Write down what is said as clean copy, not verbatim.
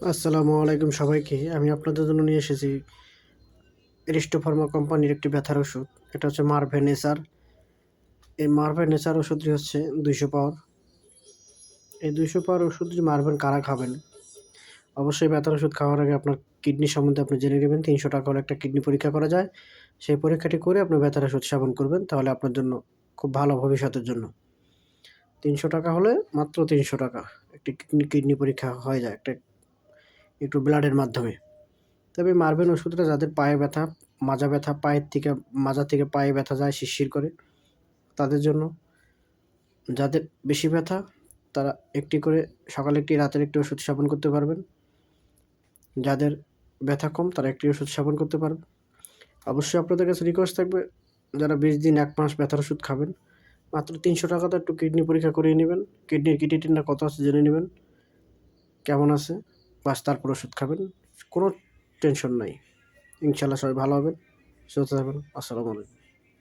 আসসালামু আলাইকুম সবাইকে। আমি আপনাদের জন্য নিয়ে এসেছি এরিস্টো ফার্মা কোম্পানির একটি ব্যথার ওষুধ। এটা হচ্ছে মারভেনেসার। এই মারভেনেসার ওষুধটি হচ্ছে 200 পাওয়ার। এই 200 পাওয়ার ওষুধটি মারবেন কারা খাবেন? অবশ্যই ব্যথার ওষুধ খাওয়ার আগে আপনার কিডনি সম্বন্ধে আপনি জেনে নেবেন। ৩০০ টাকা হলে একটা কিডনি পরীক্ষা করা যায়। সেই পরীক্ষাটি করে আপনি ব্যথার ওষুধ সেবন করবেন। তাহলে আপনার জন্য খুব ভালো ভবিষ্যতের জন্য। ৩০০ টাকা হলে মাত্র ৩০০ টাকা। একটি কিডনি পরীক্ষা হয়ে যায় একটু ব্লাডের মাধ্যমে। তবে মারবেন ওষুধটা যাদের পায়ে ব্যথা, মাজা ব্যথা, মাজা থেকে পায়ে ব্যথা যায় শিরশির করে, তাদের জন্য। যাদের বেশি ব্যথা তারা একটি করে সকালে একটি, রাতের একটি ওষুধ সেবন করতে পারবেন। যাদের ব্যথা কম তারা একটি ওষুধ সেবন করতে পারবেন। অবশ্যই আপনাদের কাছে রিকোয়েস্ট থাকবে, যারা 20 দিন 1 মাস ব্যথার ওষুধ খাবেন, মাত্র ৩০০ টাকাতে একটু কিডনি পরীক্ষা করিয়ে নেবেন। কিডনির ক্রিয়েটিনিনটা কত আছে জেনে নেবেন, কেমন আছে, বাস তারপর ওষুধ খাবেন। কোনো টেনশন নাই। ইনশাআল্লাহ সবাই ভালো হবেন, সুস্থ থাকবেন। আসসালামু আলাইকুম।